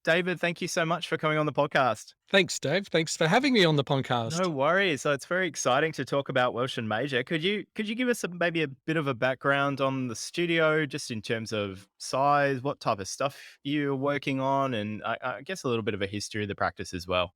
David, thank you so much for coming on the podcast. Thanks, Dave. Thanks for having me on the No podcast. worries. So it's very exciting to talk about Welsh Major. Could you give us maybe a bit of a background on the studio, just in terms of size, what type of stuff you're working on, and I guess a little bit of a history of the practice as well.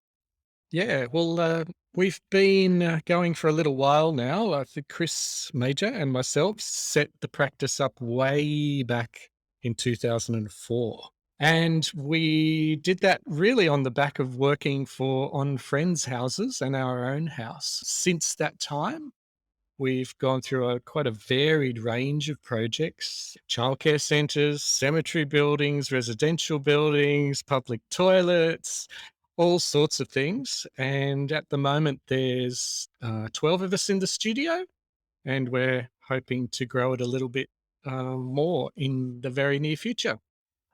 We've been going for a little while now. I think Chris Major and myself set the practice up way back in 2004. And we did that really on the back of working on friends' houses and our own house. Since that time, we've gone through quite a varied range of projects: childcare centres, cemetery buildings, residential buildings, public toilets, all sorts of things. And at the moment, there's 12 of us in the studio, and we're hoping to grow it a little bit more in the very near future.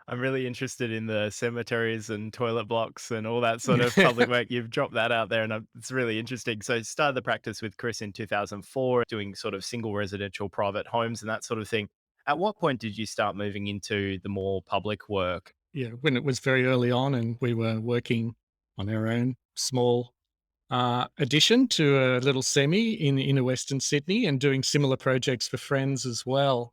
I'm really interested in the cemeteries and toilet blocks and all that sort of public work. You've dropped that out there, and it's really interesting. So, started the practice with Chris in 2004, doing sort of single residential private homes and that sort of thing. At what point did you start moving into the more public work? Yeah, when it was very early on and we were working on our own small addition to a little semi in inner Western Sydney and doing similar projects for friends as well.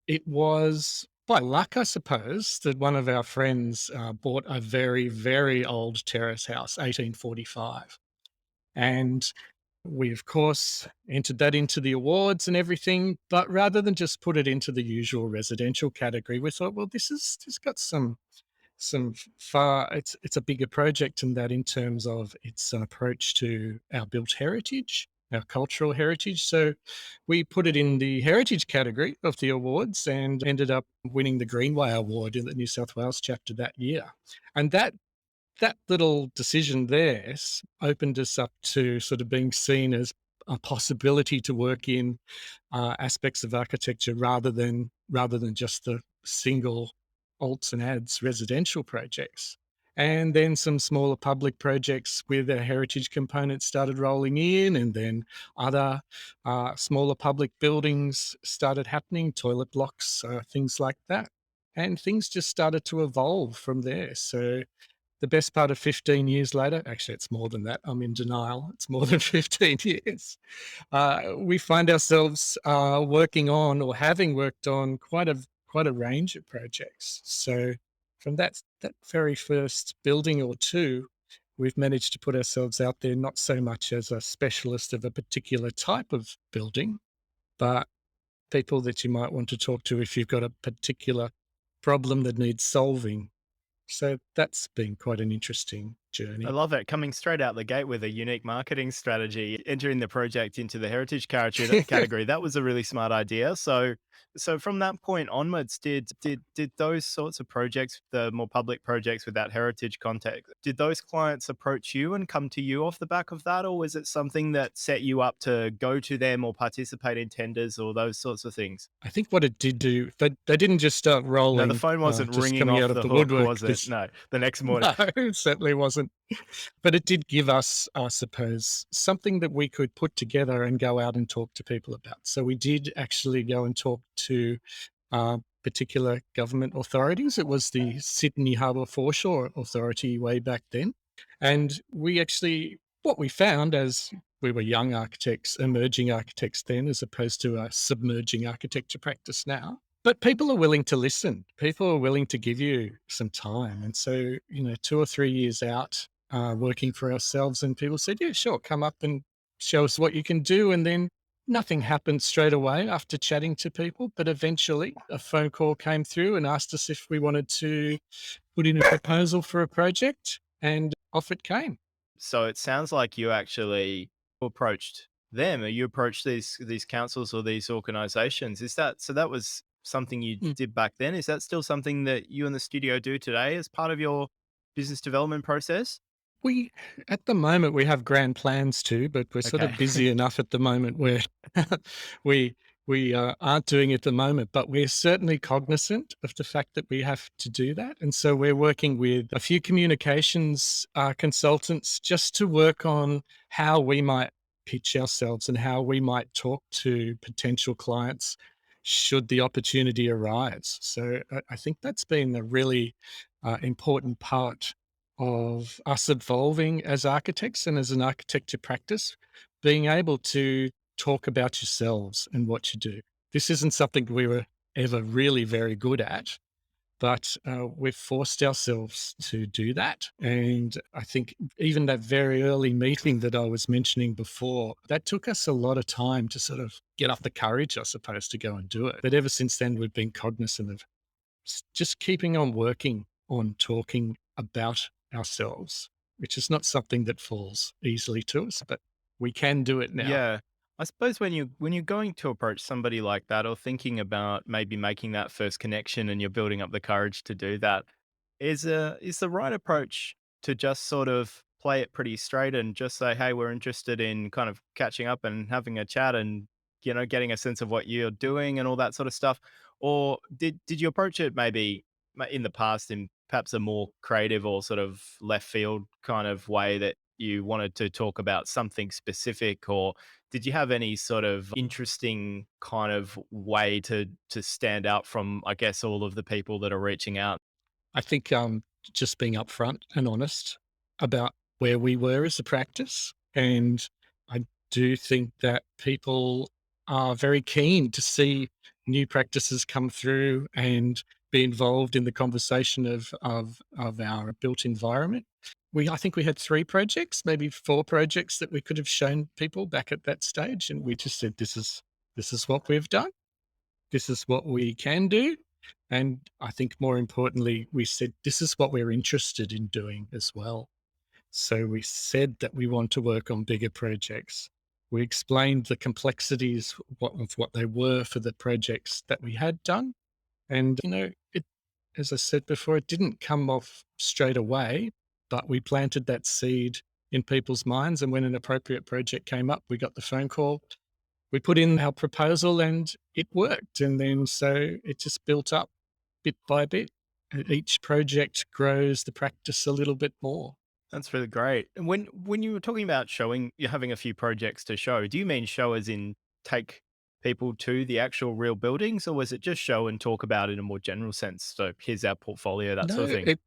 It was by luck, I suppose, that one of our friends bought a very, very old terrace house, 1845. And we, of course, entered that into the awards and everything. But rather than just put it into the usual residential category, we thought, well, this got some far it's a bigger project than that in terms of its approach to our built heritage, our cultural heritage. So we put it in the heritage category of the awards and ended up winning the Greenway Award in the New South Wales chapter that year. And that little decision there opened us up to sort of being seen as a possibility to work in aspects of architecture rather than just the single alts and ads residential projects. And then some smaller public projects with a heritage component started rolling in, and then other smaller public buildings started happening, toilet blocks, things like that. And things just started to evolve from there. So the best part of 15 years later, actually, it's more than that. I'm in denial. It's more than 15 years. We find ourselves working on or having worked on quite a range of projects. So from that very first building or two, we've managed to put ourselves out there not so much as a specialist of a particular type of building, but people that you might want to talk to if you've got a particular problem that needs solving. So that's been quite an interesting I journey. love it. Coming straight out the gate with a unique marketing strategy, entering the project into the heritage category. That was a really smart idea. So from that point onwards, did those sorts of projects, the more public projects with that heritage context, did those clients approach you and come to you off the back of that, or was it something that set you up to go to them or participate in tenders or those sorts of things? I think what it did do, they didn't just start No, the rolling, phone wasn't just ringing coming off out of the the hook, woodwork. was it? This No, the next morning. No, it certainly wasn't. But it did give us, I suppose, something that we could put together and go out and talk to people about. So we did actually go and talk to particular government authorities. It was the Sydney Harbour Foreshore Authority way back then. And what we found, as we were young architects, emerging architects then, as opposed to a submerging architecture practice now, but people are willing to listen. People are willing to give you some time. And so, 2 or 3 years out, working for ourselves, and people said, yeah, sure, come up and show us what you can do. And then nothing happened straight away after chatting to people. But eventually, a phone call came through and asked us if we wanted to put in a proposal for a project. And off it came. So it sounds like you actually approached them, or you approached these councils or these organizations. Is that so? That was something you Mm. did back then. Is that still something that you and the studio do today as part of your business development process? We At the moment, we have grand plans too, but we're sort Okay. of busy enough at the moment where we aren't doing it at the moment, but we're certainly cognizant of the fact that we have to do that. And so we're working with a few communications consultants just to work on how we might pitch ourselves and how we might talk to potential clients should the opportunity arise. So I think that's been a really important part of us evolving as architects and as an architecture practice, being able to talk about yourselves and what you do. This isn't something we were ever really very good at, but we've forced ourselves to do that. And I think even that very early meeting that I was mentioning before, that took us a lot of time to sort of get up the courage, I suppose, to go and do it. But ever since then, we've been cognizant of just keeping on working on talking about ourselves, which is not something that falls easily to us, but we can do it now. Yeah. I suppose when you're going to approach somebody like that or thinking about maybe making that first connection and you're building up the courage to do that, is the right approach to just sort of play it pretty straight and just say, "Hey, we're interested in kind of catching up and having a chat and, getting a sense of what you're doing and all that sort of stuff?" Or did you approach it maybe in the past in perhaps a more creative or sort of left field kind of way that you wanted to talk about something specific, or did you have any sort of interesting kind of way to stand out from, I guess, all of the people that are reaching out? I think just being upfront and honest about where we were as a practice. And I do think that people are very keen to see new practices come through and be involved in the conversation of our built environment. I think we had 3 projects, maybe 4 projects that we could have shown people back at that stage. And we just said, this is what we've done. This is what we can do. And I think more importantly, we said, this is what we're interested in doing as well. So we said that we want to work on bigger projects. We explained the complexities of what they were for the projects that we had done. And, as I said before, it didn't come off straight away, but we planted that seed in people's minds. And when an appropriate project came up, we got the phone call, we put in our proposal and it worked. And then so it just built up bit by bit. Each project grows the practice a little bit more. That's really great. And when you were talking about showing, you're having a few projects to show, do you mean show as in take people to the actual real buildings, or was it just show and talk about it in a more general sense? So here's our portfolio, that sort of No, thing.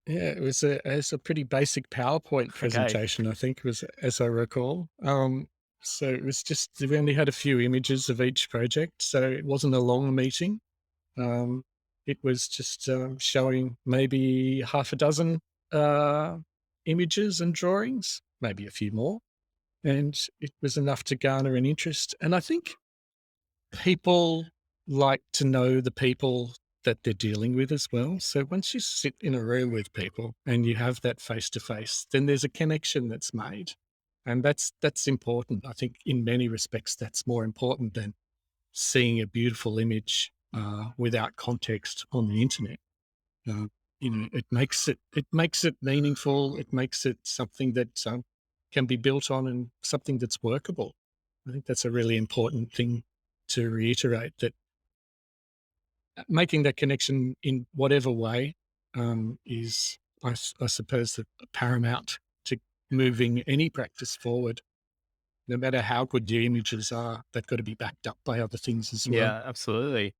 yeah, it's a pretty basic PowerPoint Okay. presentation, I think, was as I recall. So it was just we only had a few images of each project, so it wasn't a long meeting. Um, it was just showing maybe half a dozen uh, images and drawings, maybe a few more, and it was enough to garner an interest. And I think people like to know the people that they're dealing with as well. So once you sit in a room with people and you have that face to face, then there's a connection that's made. And that's important. I think in many respects that's more important than seeing a beautiful image without context on the internet. Uh, it makes it meaningful. It makes it something that can be built on and something that's workable. I think that's a really important thing to reiterate, that making that connection in whatever way is, I suppose, the paramount to moving any practice forward. No matter how good your images are, they've got to be backed up by other things as well. Yeah, absolutely.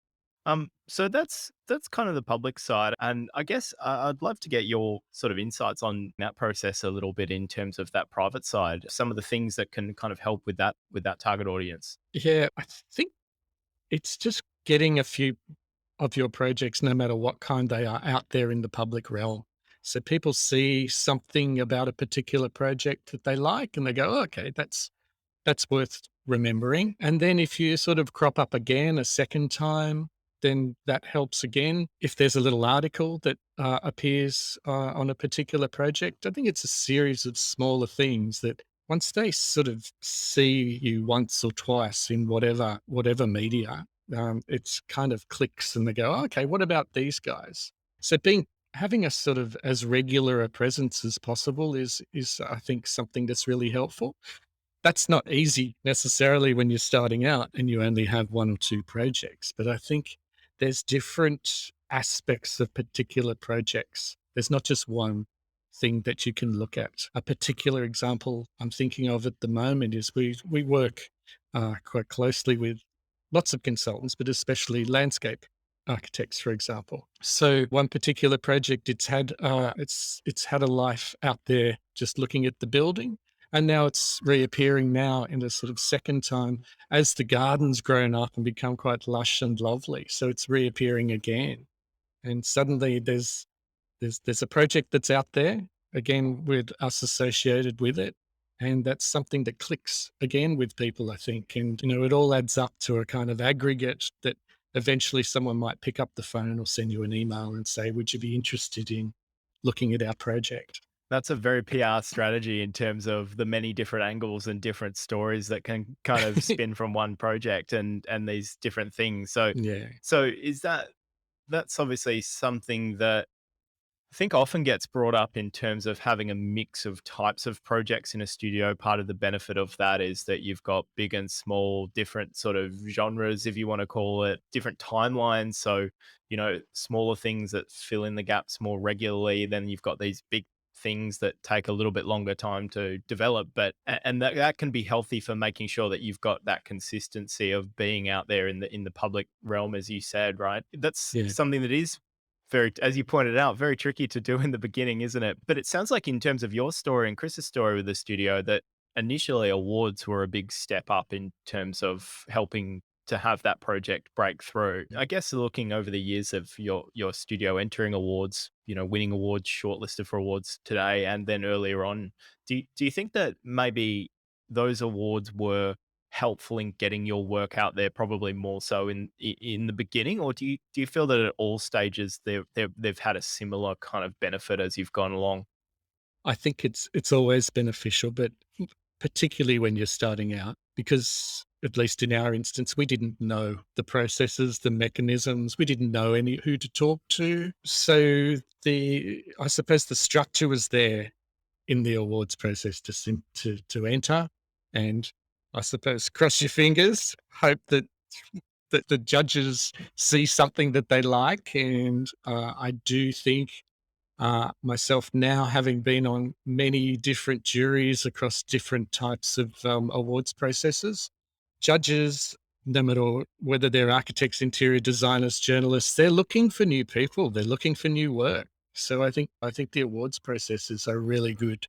So that's kind of the public side, and I guess I'd love to get your sort of insights on that process a little bit in terms of that private side. Some of the things that can kind of help with that target audience. Yeah, I think it's just getting a few of your projects, no matter what kind they are, out there in the public realm. So people see something about a particular project that they like and they go, "Oh, okay, that's worth remembering." And then if you sort of crop up again a second time, then that helps again. If there's a little article that appears on a particular project, I think it's a series of smaller things that once they sort of see you once or twice in whatever media, it's kind of clicks and they go, "Oh, okay, what about these guys?" So being having a sort of as regular a presence as possible is I think something that's really helpful. That's not easy necessarily when you're starting out and you only have 1 or 2 projects, but I think there's different aspects of particular projects. There's not just one thing that you can look at. A particular example I'm thinking of at the moment is we work quite closely with lots of consultants, but especially landscape architects, for example. So one particular project, it's had a life out there just looking at the building, and now it's reappearing now in a sort of second time as the garden's grown up and become quite lush and lovely. So it's reappearing again, and suddenly there's a project that's out there again with us associated with it, and that's something that clicks again with people, I think. And it all adds up to a kind of aggregate that eventually someone might pick up the phone or send you an email and say, "Would you be interested in looking at our project?" That's a very PR strategy in terms of the many different angles and different stories that can kind of spin from one project and these different things. So Yeah, is that's obviously something that I think often gets brought up in terms of having a mix of types of projects in a studio. Part of the benefit of that is that you've got big and small, different sort of genres, if you want to call it, different timelines. So, smaller things that fill in the gaps more regularly. Then you've got these big things that take a little bit longer time to develop. But and that can be healthy for making sure that you've got that consistency of being out there in the public realm, as you said, right? That's yeah. something that is very, as you pointed out, very tricky to do in the beginning, isn't it? But it sounds like in terms of your story and Chris's story with the studio, that initially awards were a big step up in terms of helping to have that project break through. I guess looking over the years of your studio entering awards, winning awards, shortlisted for awards today, and then earlier on, do you think that maybe those awards were helpful in getting your work out there, probably more so in the beginning, or do you feel that at all stages they've had a similar kind of benefit as you've gone along? I think it's always beneficial, but particularly when you're starting out, because at least in our instance, we didn't know the processes, the mechanisms, we didn't know any who to talk to. So I suppose the structure was there in the awards process to enter, and I suppose cross your fingers, hope that the judges see something that they like, and I do think myself now, having been on many different juries across different types of awards processes, judges, no matter whether they're architects, interior designers, journalists, they're looking for new people. They're looking for new work. So I think the awards process is a really good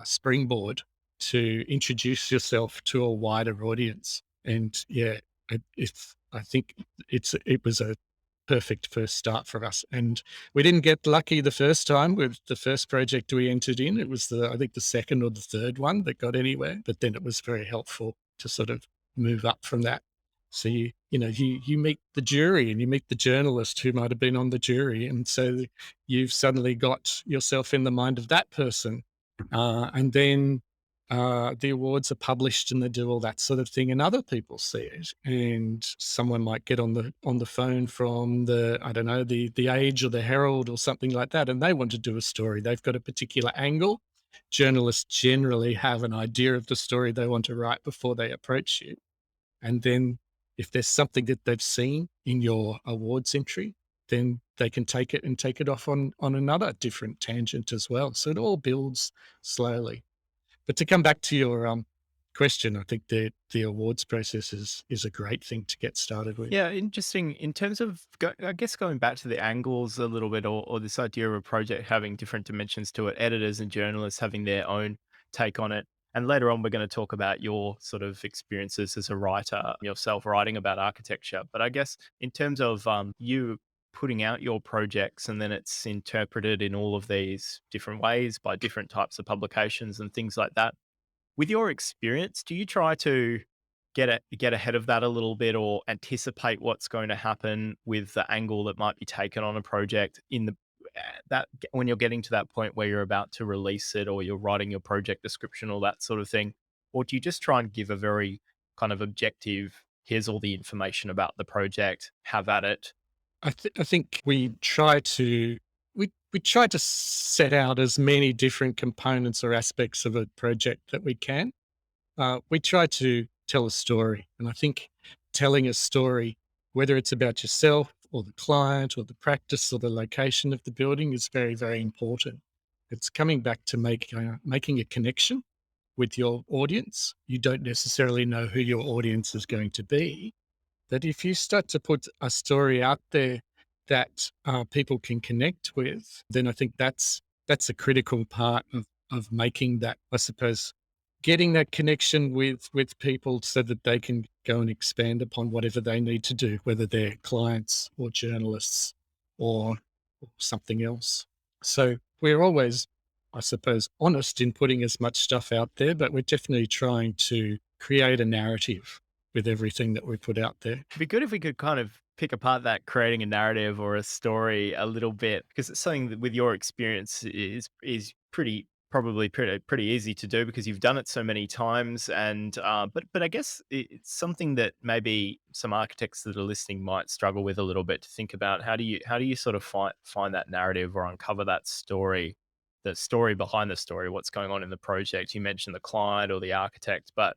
springboard to introduce yourself to a wider audience. And yeah, I think it was a perfect first start for us. And we didn't get lucky the first time with the first project we entered in. It was I think the second or the third one that got anywhere. But then it was very helpful to sort of move up from that. So you meet the jury and you meet the journalist who might have been on the jury, and so you've suddenly got yourself in the mind of that person, and then the awards are published and they do all that sort of thing, and other people see it, and someone might get on the phone from the, I don't know, the Age or the Herald or something like that, and they want to do a story. They've got a particular angle. Journalists generally have an idea of the story they want to write before they approach you, and then if there's something that they've seen in your awards entry, then they can take it and take it off on another different tangent as well. So it all builds slowly. But to come back to your question, I think the awards process is a great thing to get started with. Yeah, interesting. In terms of, I guess, going back to the angles a little bit, or this idea of a project having different dimensions to it, editors and journalists having their own take on it. And later on, we're going to talk about your sort of experiences as a writer, yourself writing about architecture. But I guess in terms of you putting out your projects and then it's interpreted in all of these different ways by different types of publications and things like that, with your experience, do you try to get ahead of that a little bit or anticipate what's going to happen with the angle that might be taken on a project in the that when you're getting to that point where you're about to release it or you're writing your project description or that sort of thing? Or do you just try and give a very kind of objective, here's all the information about the project, have at it? I think we try to set out as many different components or aspects of a project that we can. We try to tell a story, and I think telling a story, whether it's about yourself or the client or the practice or the location of the building, is very, very important. It's coming back to making a connection with your audience. You don't necessarily know who your audience is going to be, that if you start to put a story out there that people can connect with, then I think that's a critical part of making that, I suppose, getting that connection with people so that they can go and expand upon whatever they need to do, whether they're clients or journalists or, or something else. So we're always, I suppose, honest in putting as much stuff out there, but we're definitely trying to create a narrative with everything that we put out there. It'd be good if we could kind of pick apart that creating a narrative or a story a little bit, because it's something that with your experience is pretty probably pretty easy to do because you've done it so many times. And but I guess it's something that maybe some architects that are listening might struggle with a little bit to think about. How do you sort of find that narrative or uncover that story, the story behind the story, what's going on in the project? You mentioned the client or the architect, but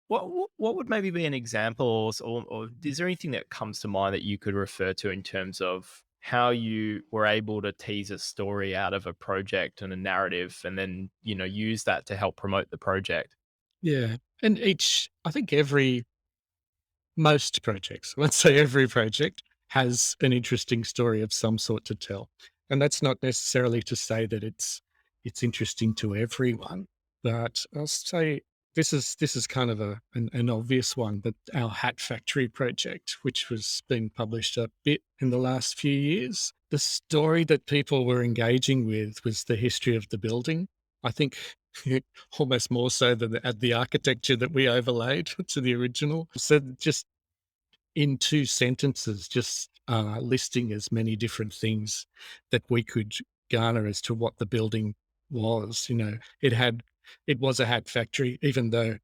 what would maybe be an example, or is there anything that comes to mind that you could refer to in terms of how you were able to tease a story out of a project and a narrative, and then use that to help promote the project? Yeah. And I think most projects, let's say every project, has an interesting story of some sort to tell. And that's not necessarily to say that it's interesting to everyone, but I'll say this is kind of an obvious one, but our hat factory project, which was being published a bit in the last few years, the story that people were engaging with was the history of the building. I think almost more so than the architecture that we overlaid to the original. So just in 2 sentences, just, listing as many different things that we could garner as to what the building was, it was a hat factory, even though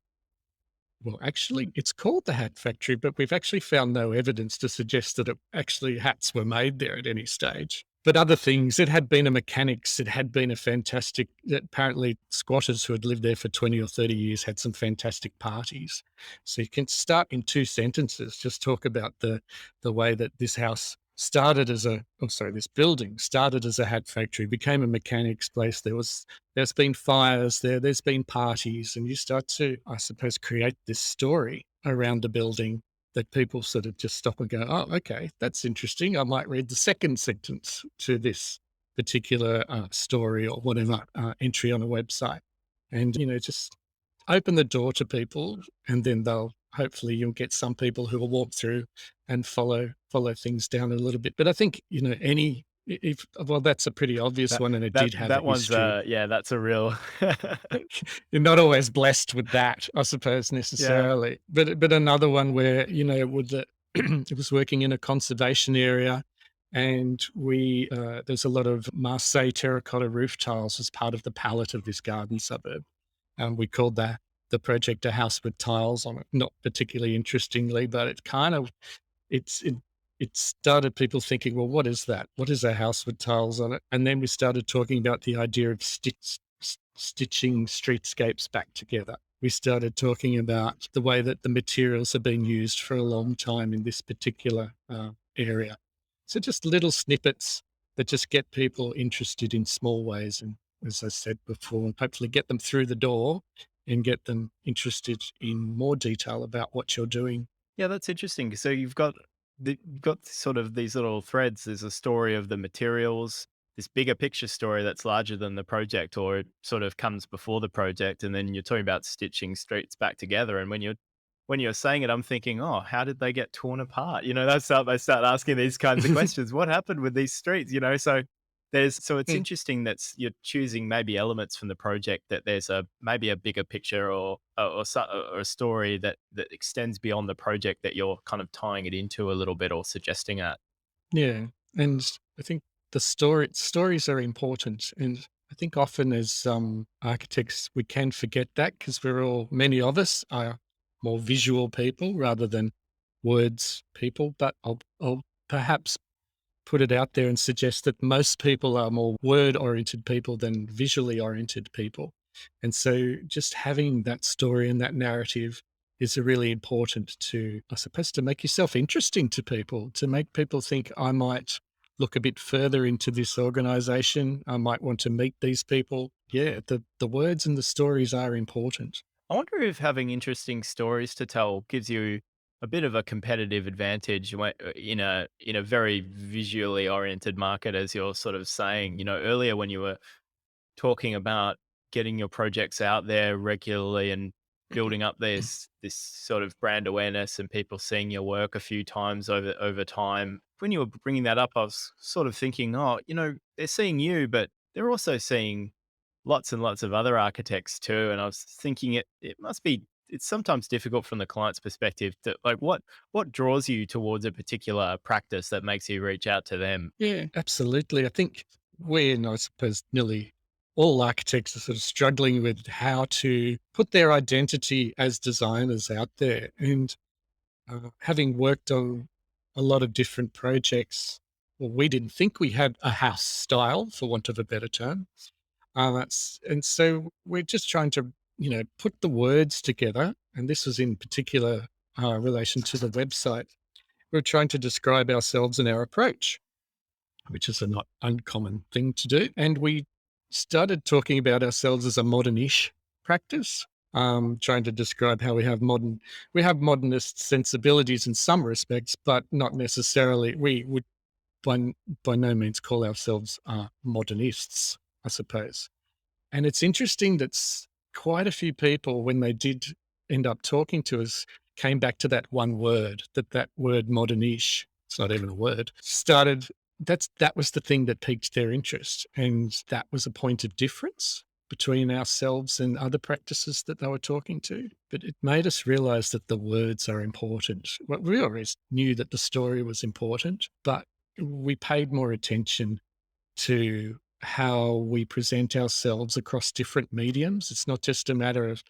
well, actually, it's called the Hat Factory, but we've actually found no evidence to suggest that actually hats were made there at any stage. But other things, it had been a mechanics, it had been a fantastic, apparently, squatters who had lived there for 20 or 30 years had some fantastic parties. So you can start in 2 sentences, just talk about the way that this house started as this building started as a hat factory, became a mechanics place. There's been fires there, there's been parties, and you start to, I suppose, create this story around the building that people sort of just stop and go, oh, okay, that's interesting. I might read the second sentence to this particular story or whatever entry on a website. And, just open the door to people, and then hopefully you'll get some people who will walk through and follow things down a little bit. But I think, any if well, that's a pretty obvious That one, and it that did have a that one's history. yeah, that's a real You're not always blessed with that, I suppose, yeah. necessarily. But another one where, with the it was working in a conservation area, and there's a lot of Marseille terracotta roof tiles as part of the palette of this garden suburb. And we called the project "A House with Tiles" on it. Not particularly interestingly, but it it started people thinking, well, what is that? What is a house with tiles on it? And then we started talking about the idea of stitching streetscapes back together. We started talking about the way that the materials have been used for a long time in this particular area. So just little snippets that just get people interested in small ways. And as I said before, hopefully get them through the door and get them interested in more detail about what you're doing. Yeah, that's interesting. So you've got sort of these little threads. There's a story of the materials, this bigger picture story that's larger than the project, or it sort of comes before the project, and then you're talking about stitching streets back together. And when you're saying it, I'm thinking, oh, how did they get torn apart? They start asking these kinds of questions. What happened with these streets? So it's Mm, interesting that you're choosing maybe elements from the project that there's maybe a bigger picture or a story that extends beyond the project that you're kind of tying it into a little bit or suggesting at. yeah. And I think stories are important. And I think often as architects, we can forget that because many of us are more visual people rather than words people. But I'll perhaps put it out there and suggest that most people are more word oriented people than visually oriented people. And so just having that story and that narrative is really important to, I suppose, to make yourself interesting to people, to make people think, I might look a bit further into this organization. I might want to meet these people. Yeah, the words and the stories are important. I wonder if having interesting stories to tell gives you a bit of a competitive advantage in a very visually oriented market, as you're sort of saying. Earlier when you were talking about getting your projects out there regularly and building up this sort of brand awareness and people seeing your work a few times over time. When you were bringing that up, I was sort of thinking, oh, they're seeing you, but they're also seeing lots and lots of other architects too. And I was thinking it must be it's sometimes difficult from the client's perspective to like what draws you towards a particular practice that makes you reach out to them. Yeah, absolutely. I think we, and I suppose nearly all architects are sort of struggling with how to put their identity as designers out there. And having worked on a lot of different projects, well, we didn't think we had a house style, for want of a better term. And so we're just trying to, put the words together. And this was in particular relation to the website. We're trying to describe ourselves and our approach, which is a not uncommon thing to do. And we started talking about ourselves as a modern-ish practice, trying to describe how we have modernist sensibilities in some respects, but not necessarily. We would by, by no means call ourselves modernists, I suppose. And it's interesting that quite a few people, when they did end up talking to us, came back to that one word, that word modernish. It's not even a word. That was the thing that piqued their interest. And that was a point of difference between ourselves and other practices that they were talking to. But it made us realize that the words are important. Well, we always knew that the story was important, but we paid more attention to how we present ourselves across different mediums. It's not just a matter of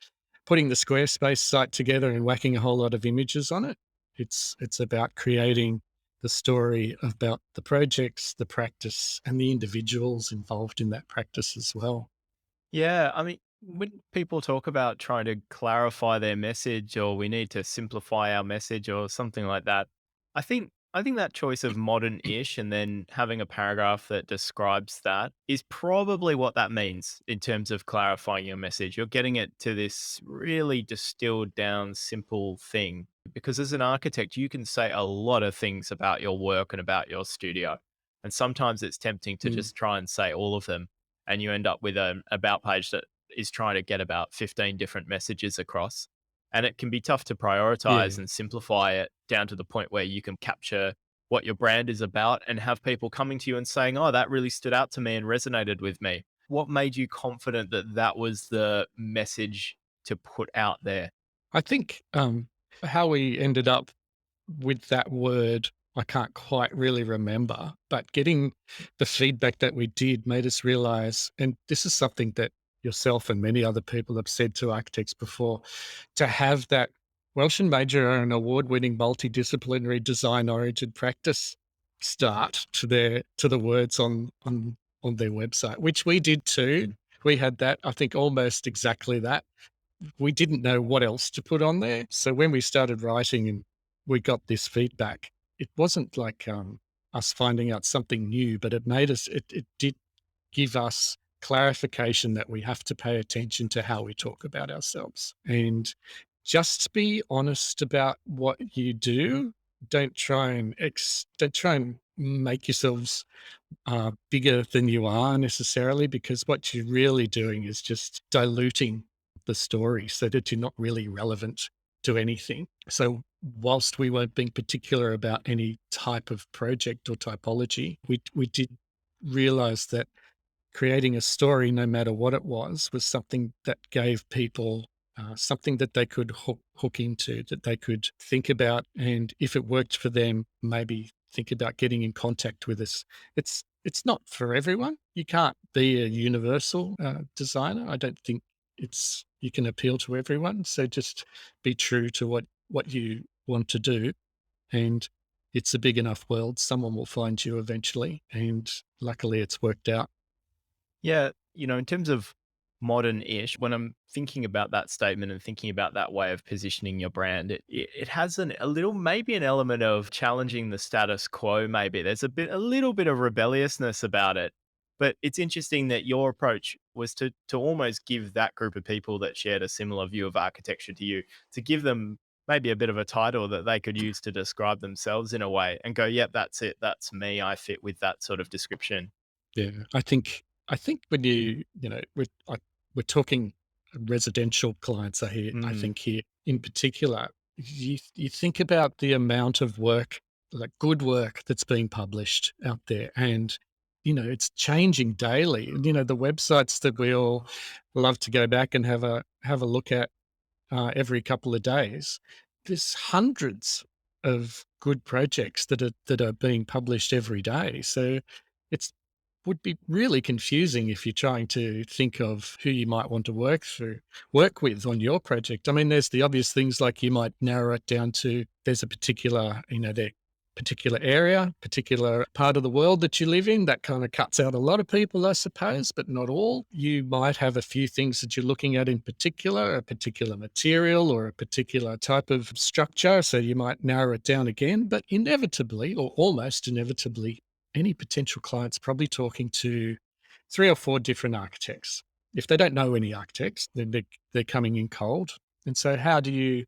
putting the Squarespace site together and whacking a whole lot of images on it. It's about creating the story about the projects, the practice, and the individuals involved in that practice as well. Yeah, I mean, when people talk about trying to clarify their message or we need to simplify our message or something like that, I think that choice of modern-ish and then having a paragraph that describes that is probably what that means in terms of clarifying your message. You're getting it to this really distilled down simple thing because as an architect, you can say a lot of things about your work and about your studio. And sometimes it's tempting to Mm, just try and say all of them and you end up with an about page that is trying to get about 15 different messages across. And it can be tough to prioritize yeah. and simplify it down to the point where you can capture what your brand is about and have people coming to you and saying, oh, that really stood out to me and resonated with me. What made you confident that that was the message to put out there? I think how we ended up with that word, I can't quite really remember, but getting the feedback that we did made us realize, and this is something that yourself and many other people have said to architects before, to have that Welsh and Major are an award-winning multidisciplinary design-oriented practice start to the words on their website, which we did too. We had that, I think, almost exactly that. We didn't know what else to put on there. So when we started writing and we got this feedback, it wasn't like us finding out something new, but it did give us clarification that we have to pay attention to how we talk about ourselves and just be honest about what you do. Don't try and make yourselves bigger than you are necessarily, because what you're really doing is just diluting the story so that you're not really relevant to anything. So, whilst we weren't being particular about any type of project or typology, we did realize that creating a story, no matter what it was something that gave people something that they could hook into, that they could think about. And if it worked for them, maybe think about getting in contact with us. It's not for everyone. You can't be a universal designer. I don't think you can appeal to everyone. So just be true to what you want to do, and it's a big enough world. Someone will find you eventually, and luckily, it's worked out. Yeah, in terms of modern-ish, when I'm thinking about that statement and thinking about that way of positioning your brand, it has a little, maybe an element of challenging the status quo. Maybe there's a little bit of rebelliousness about it. But it's interesting that your approach was to almost give that group of people that shared a similar view of architecture to you, to give them maybe a bit of a title that they could use to describe themselves in a way and go, yep, that's it. That's me. I fit with that sort of description. Yeah, I think when we're talking residential clients are here, I Mm, think here in particular, you think about the amount of work, like good work that's being published out there, and it's changing daily. And the websites that we all love to go back and have a look at every couple of days. There's hundreds of good projects that are being published every day. So it's would be really confusing if you're trying to think of who you might want to work with on your project. I mean, there's the obvious things like you might narrow it down to there's a particular, their particular area, particular part of the world that you live in. That kind of cuts out a lot of people, I suppose, but not all. You might have a few things that you're looking at in particular, a particular material or a particular type of structure. So you might narrow it down again, but inevitably, or almost inevitably, any potential client's probably talking to 3 or 4 different architects. If they don't know any architects, then they're coming in cold. And so how do you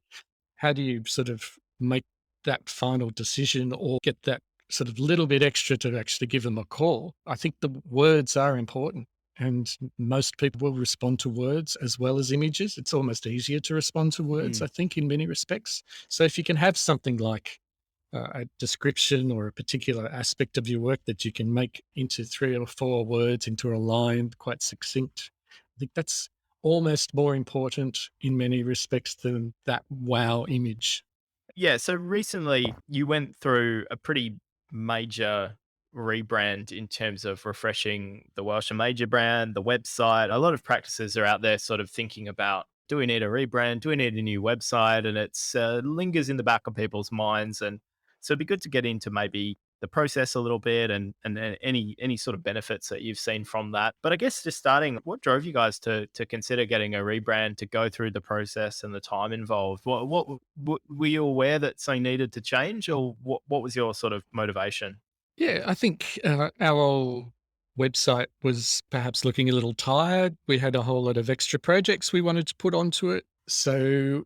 sort of make that final decision or get that sort of little bit extra to actually give them a call? I think the words are important, and most people will respond to words as well as images. It's almost easier to respond to words, I mm. think, in many respects. So if you can have something like a description or a particular aspect of your work that you can make into 3 or 4 words into a line, quite succinct, I think that's almost more important in many respects than that wow image. Yeah, so recently you went through a pretty major rebrand in terms of refreshing the Welsh Major brand, the website. A lot of practices are out there sort of thinking about, do we need a rebrand? Do we need a new website? And it's lingers in the back of people's minds. And so it'd be good to get into maybe the process a little bit and then any sort of benefits that you've seen from that. But I guess just starting, what drove you guys to consider getting a rebrand, to go through the process and the time involved? What were you aware that something needed to change, or what was your sort of motivation? Yeah, I think our old website was perhaps looking a little tired. We had a whole lot of extra projects we wanted to put onto it. So,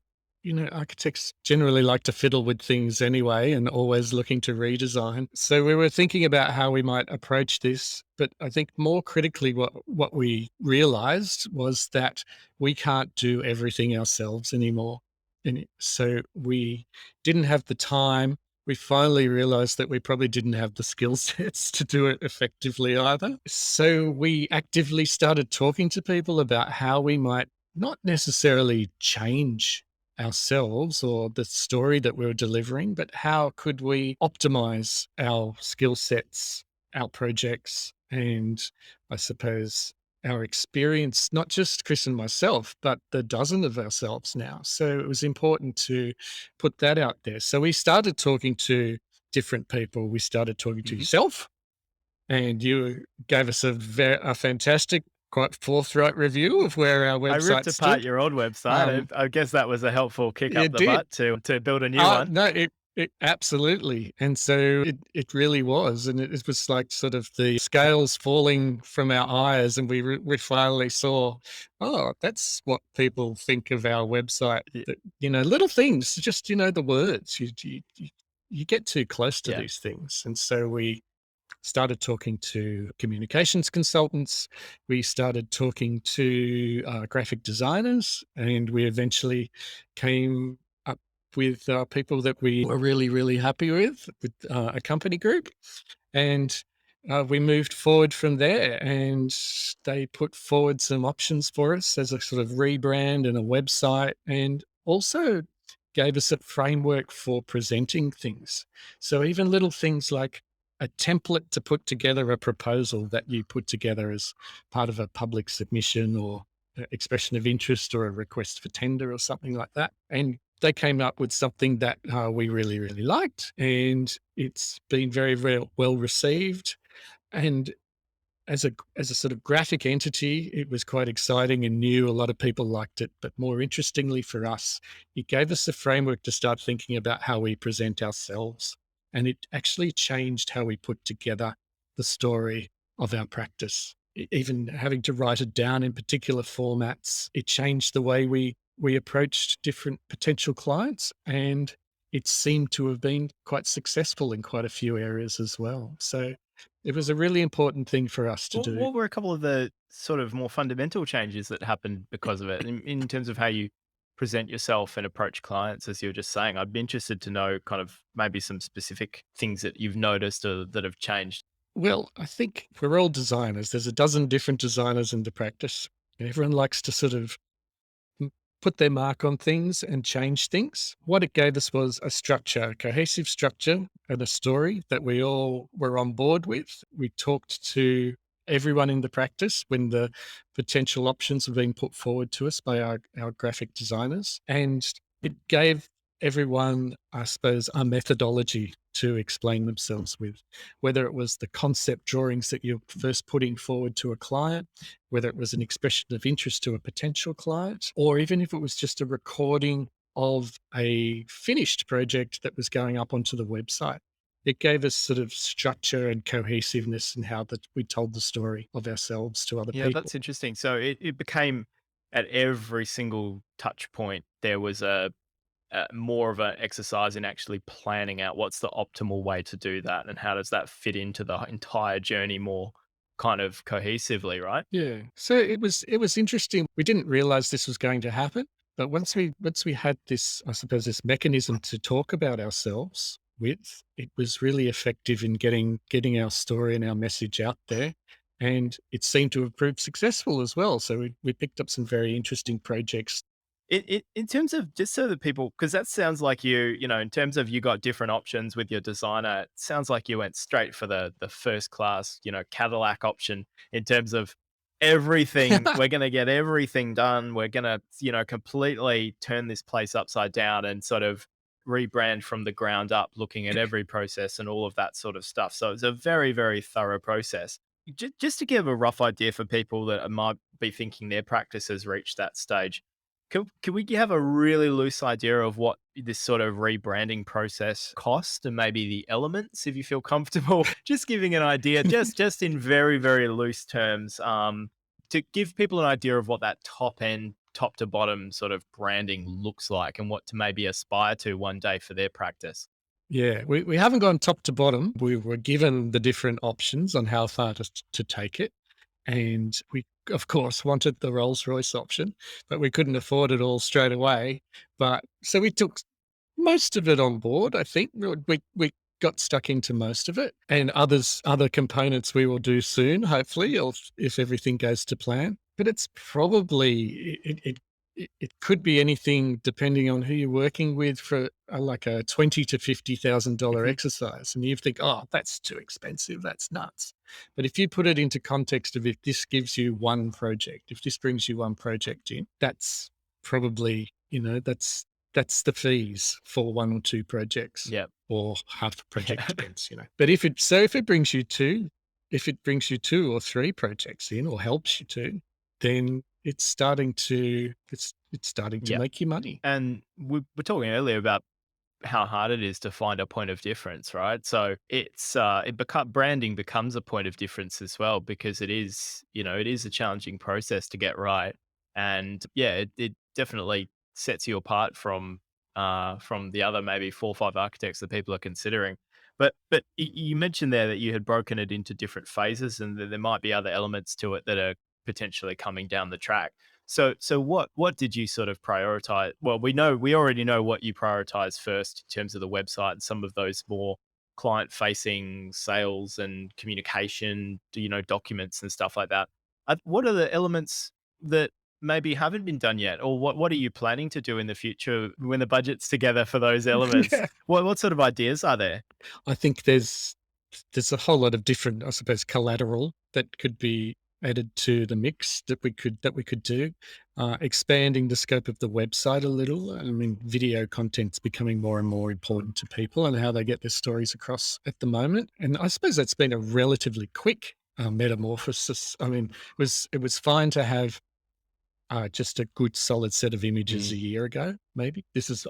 architects generally like to fiddle with things anyway and always looking to redesign. So we were thinking about how we might approach this. But I think more critically, what we realized was that we can't do everything ourselves anymore. And so we didn't have the time. We finally realized that we probably didn't have the skill sets to do it effectively either. So we actively started talking to people about how we might not necessarily change ourselves or the story that we were delivering, but how could we optimize our skill sets, our projects, and I suppose our experience, not just Chris and myself, but the dozen of ourselves now. So it was important to put that out there. So we started talking to different people. We started talking to Mhm. yourself, and you gave us a fantastic, quite forthright review of where our I ripped website apart stood. your old website. Um, I guess that was a helpful kick up it the did. butt to build a new one. No, it absolutely, and so it really was, and it was like sort of the scales falling from our eyes, and we finally saw, oh, that's what people think of our website. Y That little things, just the words. You get too close to yeah. these things, and so we started talking to communications consultants. We started talking to graphic designers, and we eventually came up with people that we were really, really happy with a company group. And we moved forward from there, and they put forward some options for us as a sort of rebrand and a website, and also gave us a framework for presenting things. So even little things like a template to put together a proposal that you put together as part of a public submission or expression of interest or a request for tender or something like that. And they came up with something that we really, really liked, and it's been very, very well received. And as a sort of graphic entity, it was quite exciting and new. A lot of people liked it, but more interestingly for us, it gave us a framework to start thinking about how we present ourselves, and it actually changed how we put together the story of our practice. Even having to write it down in particular formats, it changed the way we we approached different potential clients, and it seemed to have been quite successful in quite a few areas as well. So it was a really important thing for us to do. What were a couple of the sort of more fundamental changes that happened because of it in terms of how you present yourself and approach clients, as you were just saying? I'd be interested to know kind of maybe some specific things that you've noticed or that have changed. Well, I think we're all designers. There's a dozen different designers in the practice, and everyone likes to sort of put their mark on things and change things. What it gave us was a structure, a cohesive structure and a story that we all were on board with. We talked to everyone in the practice when the potential options were being put forward to us by our graphic designers. And it gave everyone, I suppose, a methodology to explain themselves with, whether it was the concept drawings that you're first putting forward to a client, whether it was an expression of interest to a potential client, or even if it was just a recording of a finished project that was going up onto the website. It gave us sort of structure and cohesiveness in how that we told the story of ourselves to other Yeah, people. that's interesting. So it became at every single touch point, there was a more of an exercise in actually planning out what's the optimal way to do that and how does that fit into the entire journey more kind of cohesively, right? Yeah. So it was interesting. We didn't realize this was going to happen, but once we had this, I suppose, this mechanism to talk about ourselves with, it was really effective in getting our story and our message out there. And it seemed to have proved successful as well. So we picked up some very interesting projects. It in terms of just so that people, because that sounds like you know, in terms of you got different options with your designer, it sounds like you went straight for the first class, you know, Cadillac option in terms of everything. We're gonna get everything done. We're gonna, you know, completely turn this place upside down and sort of rebrand from the ground up, looking at every process and all of that sort of stuff. So it's a very, very thorough process. Just to give a rough idea for people that might be thinking their practice has reached that stage, can we have a really loose idea of what this sort of rebranding process cost and maybe the elements, if you feel comfortable? Just giving an idea, just in very, very loose terms, to give people an idea of what that top end, top to bottom sort of branding looks like and what to maybe aspire to one day for their practice. Yeah, we haven't gone top to bottom. We were given the different options on how far to take it. And we, of course, wanted the Rolls Royce option, but we couldn't afford it all straight away. But so we took most of it on board, I think. We got stuck into most of it, and other components we will do soon, hopefully, if everything goes to plan. But it's probably it could be anything depending on who you're working with for like a $20 to $50,000 Mhm. exercise, and you think, oh, that's too expensive, that's nuts. But if you put it into context of if this gives you one project, if this brings you one project in, that's probably, that's the fees for one or two projects Yep. or half a project Yeah. depends. But if it brings you two or three projects in or helps you to, then it's starting to Yeah. make you money. And we were talking earlier about how hard it is to find a point of difference, right? So branding becomes a point of difference as well because it is, you know, it is a challenging process to get right. And yeah, it definitely sets you apart from the other maybe 4 or 5 architects that people are considering. But you mentioned there that you had broken it into different phases and that there might be other elements to it that are potentially coming down the track. So what did you sort of prioritize? Well, we already know what you prioritize first in terms of the website and some of those more client facing sales and communication, you know, documents and stuff like that. What are the elements that maybe haven't been done yet, or what are you planning to do in the future when the budget's together for those elements? Yeah. What sort of ideas are there? I think there's a whole lot of different, I suppose, collateral that could be added to the mix that we could do. Expanding the scope of the website a little. I mean, video content's becoming more and more important to people and how they get their stories across at the moment. And I suppose that's been a relatively quick metamorphosis. I mean, it was fine to have just a good solid set of images Mm. a year ago, maybe.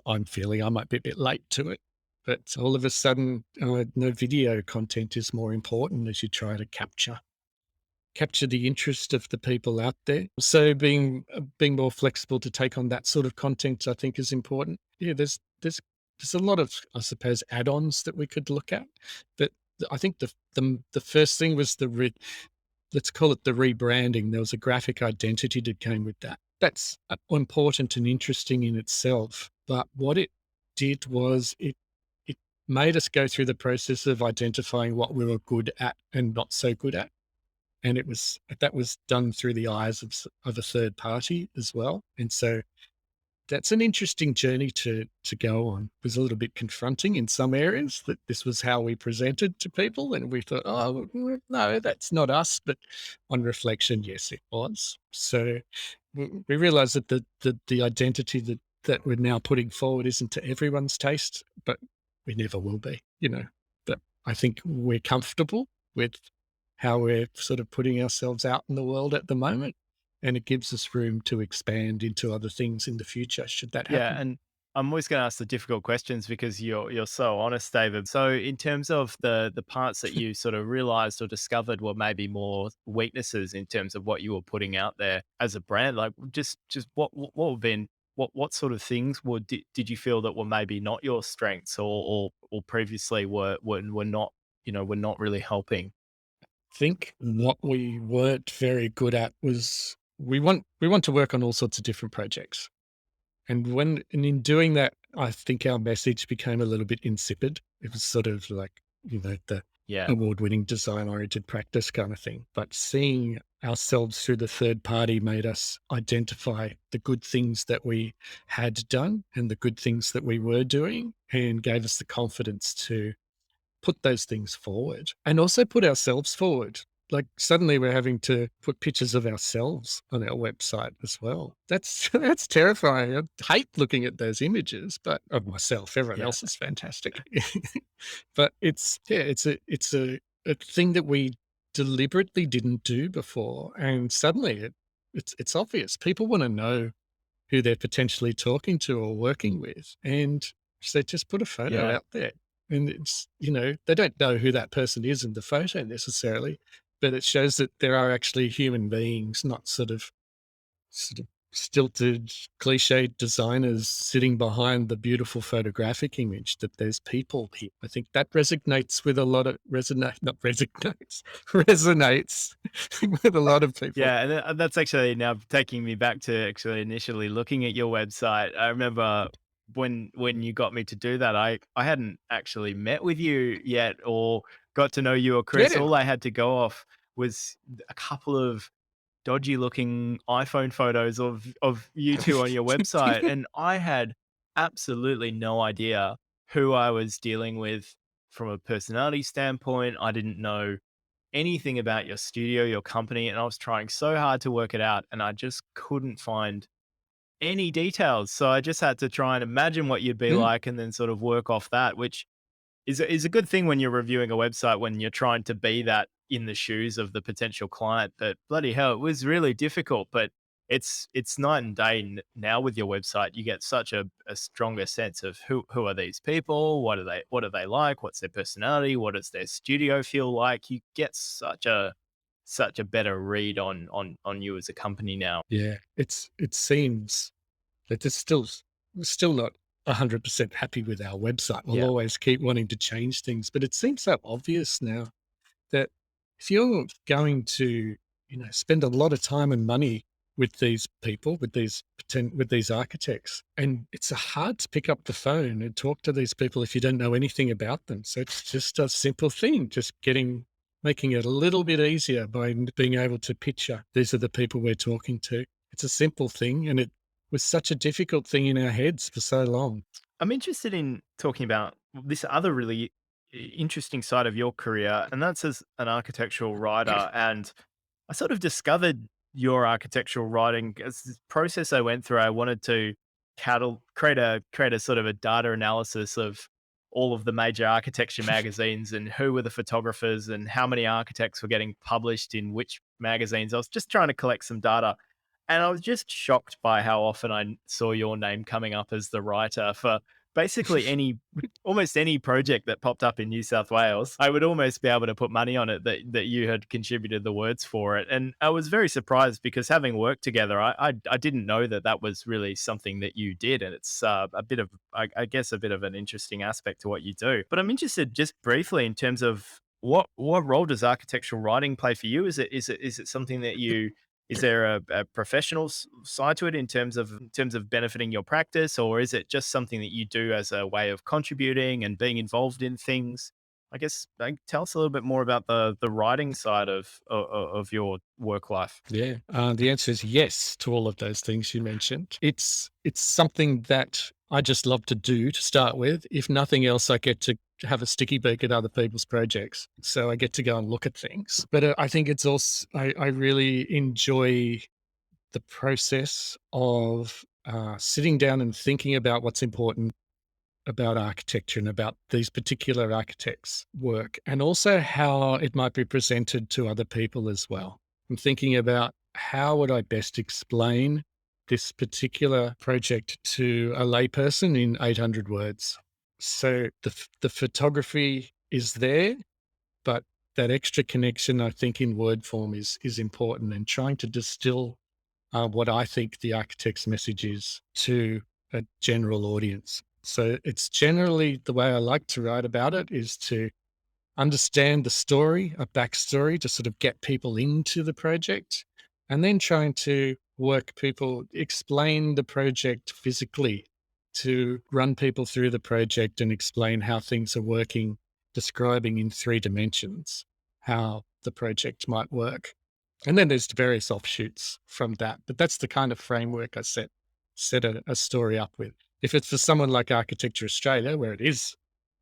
I'm feeling I might be a bit late to it. But all of a sudden, no video content is more important as you try to capture. capture the interest of the people out there. So being more flexible to take on that sort of content, I think, is important. Yeah, there's a lot of, I suppose, add-ons that we could look at, but I think the first thing was let's call it the rebranding. There was a graphic identity that came with that. That's important and interesting in itself. But what it did was it made us go through the process of identifying what we were good at and not so good at. And that was done through the eyes of a third party as well. And so that's an interesting journey to go on. It was a little bit confronting in some areas that this was how we presented to people, and we thought, "Oh, no, that's not us." But on reflection, yes, it was. So we realized that the identity that we're now putting forward isn't to everyone's taste, but we never will be, you know. But I think we're comfortable with how we're sort of putting ourselves out in the world at the moment, and it gives us room to expand into other things in the future should that Yeah, happen. and I'm always going to ask the difficult questions because you're so honest, David. So, in terms of the parts that you sort of realized or discovered were maybe more weaknesses in terms of what you were putting out there as a brand, like just what have been what sort of things did you feel that were maybe not your strengths or previously were not were not really helping? Think what we weren't very good at was we want to work on all sorts of different projects. And in doing that, I think our message became a little bit insipid. It was sort of like, the Yeah, award-winning design-oriented practice kind of thing. But seeing ourselves through the third party made us identify the good things that we had done and the good things that we were doing, and gave us the confidence to put those things forward and also put ourselves forward. Like suddenly we're having to put pictures of ourselves on our website as well. That's that's terrifying. I hate looking at those images, but of myself, everyone yeah, else is fantastic. But it's a thing that we deliberately didn't do before, and suddenly it's obvious. People want to know who they're potentially talking to or working with. And so just put a photo yeah. out there. And they don't know who that person is in the photo necessarily, but it shows that there are actually human beings, not sort of stilted, cliched designers sitting behind the beautiful photographic image, that there's people here. I think that resonates with a lot of resonate not resonates, resonates with a lot of people. Yeah, and that's actually now taking me back to actually initially looking at your website. I remember when you got me to do that, I hadn't actually met with you yet or got to know you or Chris. Yeah. All I had to go off was a couple of dodgy looking iPhone photos of you 2 on your website, and I had absolutely no idea who I was dealing with from a personality standpoint. I didn't know anything about your studio, your company, and I was trying so hard to work it out, and I just couldn't find any details. So I just had to try and imagine what you'd be Mm. like and then sort of work off that, which is a good thing when you're reviewing a website when you're trying to be that in the shoes of the potential client. But bloody hell, it was really difficult. But it's night and day now with your website. You get such a stronger sense of who are these people, what are they like, what's their personality, what does their studio feel like. You get such a better read on you as a company now. Yeah, it seems that we're still not 100% happy with our website. We'll Yeah, always keep wanting to change things, but it seems so obvious now that if you're going to, spend a lot of time and money with these people, with these architects, and it's hard to pick up the phone and talk to these people if you don't know anything about them. So it's just a simple thing, just making it a little bit easier by being able to picture these are the people we're talking to. It's a simple thing, and it was such a difficult thing in our heads for so long. I'm interested in talking about this other really interesting side of your career, and that's as an architectural writer. And I sort of discovered your architectural writing as this process I went through. I wanted to create a sort of a data analysis of all of the major architecture magazines and who were the photographers and how many architects were getting published in which magazines. I was just trying to collect some data. And I was just shocked by how often I saw your name coming up as the writer for basically almost any project that popped up in New South Wales, I would almost be able to put money on it that you had contributed the words for it. And I was very surprised because having worked together, I didn't know that that was really something that you did, and it's a bit of I guess a bit of an interesting aspect to what you do. But I'm interested just briefly in terms of what role does architectural writing play for you? Is it something that you is there a professional side to it in terms of benefiting your practice, or is it just something that you do as a way of contributing and being involved in things? I guess tell us a little bit more about the writing side of your work life. Yeah, the answer is yes to all of those things you mentioned. It's something that I just love to do to start with. If nothing else, I get to have a sticky beak at other people's projects, so I get to go and look at things. But I think it's also I really enjoy the process of sitting down and thinking about what's important about architecture and about these particular architects' work, and also how it might be presented to other people as well. I'm thinking about how would I best explain this particular project to a layperson in 800 words. So the photography is there, but that extra connection, I think, in word form is important, and trying to distill what I think the architect's message is to a general audience. So it's generally the way I like to write about it is to understand the story, a backstory to sort of get people into the project, and then trying to work people, explain the project physically, to run people through the project and explain how things are working, describing in 3 dimensions how the project might work. And then there's various offshoots from that. But that's the kind of framework I set a story up with. If it's for someone like Architecture Australia, where it is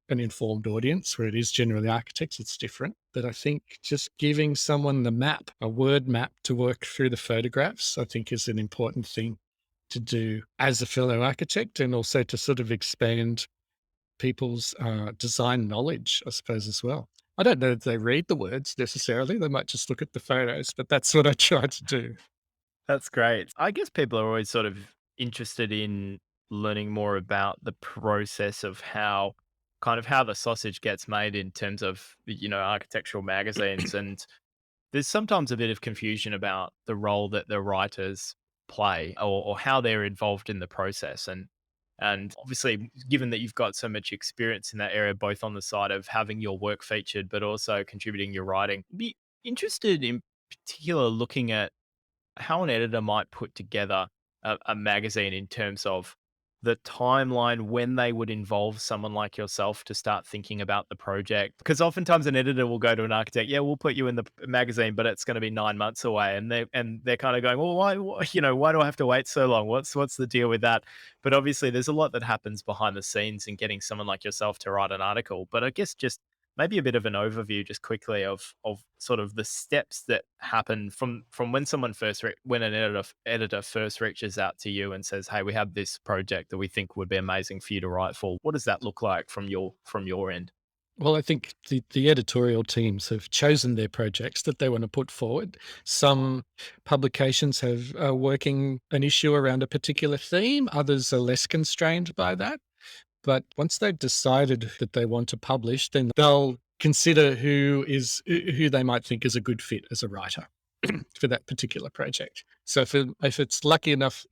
an informed audience, where it is generally architects, it's different. But I think just giving someone the map, a word map to work through the photographs, I think is an important thing to do as a fellow architect, and also to sort of expand people's design knowledge, I suppose, as well. I don't know if they read the words necessarily. They might just look at the photos, but that's what I try to do. That's great. I guess people are always sort of interested in learning more about the process of how the sausage gets made in terms of, architectural magazines. And there's sometimes a bit of confusion about the role that the writers play, or how they're involved in the process. And obviously, given that you've got so much experience in that area, both on the side of having your work featured, but also contributing your writing, be interested in particular looking at how an editor might put together a magazine in terms of the timeline when they would involve someone like yourself to start thinking about the project. Because oftentimes an editor will go to an architect, yeah, we'll put you in the magazine, but it's going to be 9 months away, and they're kind of going, well, why do I have to wait so long? What's the deal with that? But obviously, there's a lot that happens behind the scenes in getting someone like yourself to write an article. But I guess just maybe a bit of an overview just quickly of sort of the steps that happen from when someone when an editor first reaches out to you and says, hey, we have this project that we think would be amazing for you to write for. What does that look like from your end? Well, I think the editorial teams have chosen their projects that they want to put forward. Some publications have working an issue around a particular theme, others are less constrained by that. But once they've decided that they want to publish, then they'll consider who they might think is a good fit as a writer for that particular project. So if it's lucky enough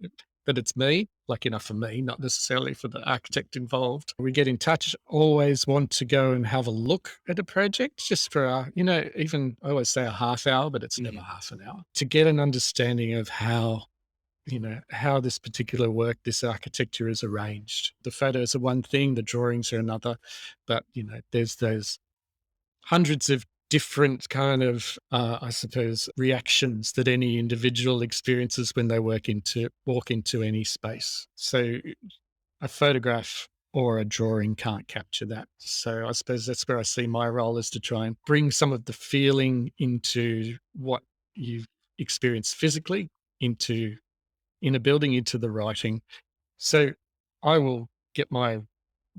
that it's me, lucky enough for me, not necessarily for the architect involved, we get in touch. Always want to go and have a look at a project, just for even I always say a half hour, but it's never Mhm. half an hour, to get an understanding of how this particular work, this architecture is arranged. The photos are one thing, the drawings are another, but there's those hundreds of different kind of, I suppose, reactions that any individual experiences when they walk into any space. So a photograph or a drawing can't capture that. So I suppose that's where I see my role, is to try and bring some of the feeling into what you've experienced physically into in a building, into the writing. So I will get my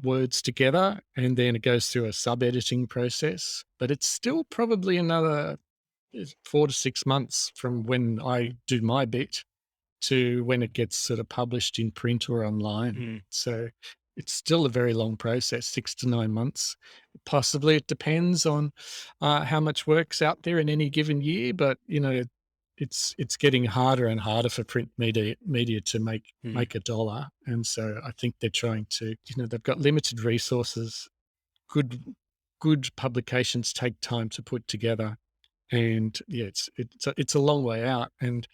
words together, and then it goes through a sub editing process, but it's still probably another 4 to 6 months from when I do my bit to when it gets sort of published in print or online. Mm. So it's still a very long process, 6 to 9 months. Possibly it depends on how much work's out there in any given year, but it's getting harder and harder for print media to Mm. make a dollar, and so I think they're trying to. They've got limited resources. Good publications take time to put together, and yeah, it's a long way out. And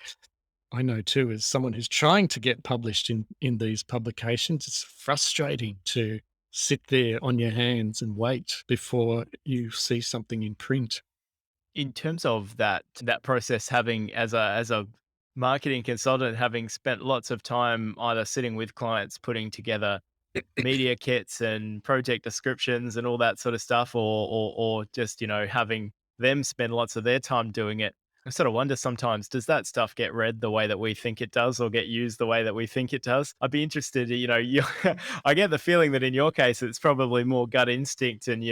I know too, as someone who's trying to get published in these publications, it's frustrating to sit there on your hands and wait before you see something in print. In terms of that process, having as a marketing consultant, having spent lots of time either sitting with clients putting together media kits and project descriptions and all that sort of stuff, or just having them spend lots of their time doing it. I sort of wonder sometimes, does that stuff get read the way that we think it does, or get used the way that we think it does? I'd be interested. I get the feeling that in your case, it's probably more gut instinct and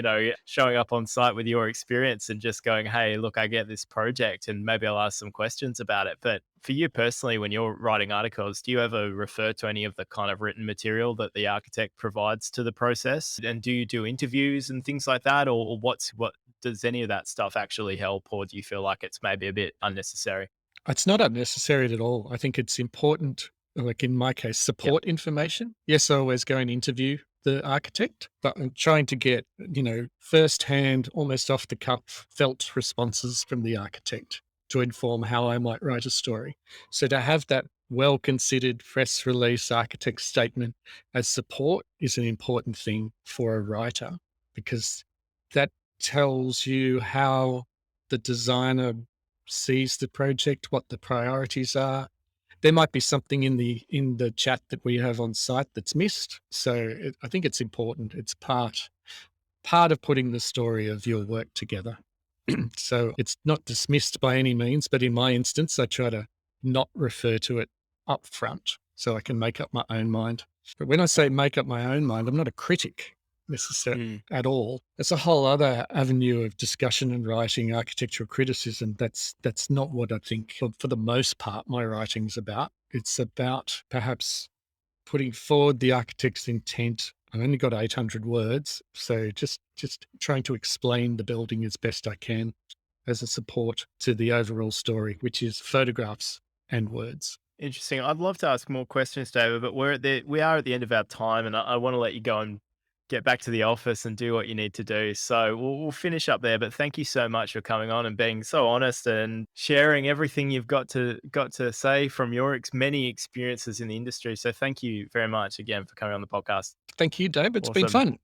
showing up on site with your experience and just going, "Hey, look, I get this project, and maybe I'll ask some questions about it." But for you personally, when you're writing articles, do you ever refer to any of the kind of written material that the architect provides to the process? And do you do interviews and things like that? Or what does any of that stuff actually help? Or do you feel like it's maybe a bit unnecessary? It's not unnecessary at all. I think it's important, like in my case, Yep. support information. Yes, I always go and interview the architect, but I'm trying to get, firsthand, almost off the cuff, felt responses from the architect to inform how I might write a story. So to have that well considered press release architect statement as support is an important thing for a writer, because that tells you how the designer sees the project, what the priorities are. There might be something in the chat that we have on site that's missed. So I think it's important. It's part of putting the story of your work together. So it's not dismissed by any means, but in my instance, I try to not refer to it up front so I can make up my own mind. But when I say make up my own mind, I'm not a critic necessarily Mm. at all. It's a whole other avenue of discussion and writing, architectural criticism. That's not what I think for the most part my writing's about. It's about perhaps putting forward the architect's intent. I've only got 800 words, so just trying to explain the building as best I can as a support to the overall story, which is photographs and words. Interesting. I'd love to ask more questions, David, but we are at the end of our time, and I want to let you go and get back to the office and do what you need to do. So we'll finish up there. But thank you so much for coming on and being so honest and sharing everything you've got to say from your many experiences in the industry. So thank you very much again for coming on the podcast. Thank you, Dave. It's been Awesome. fun.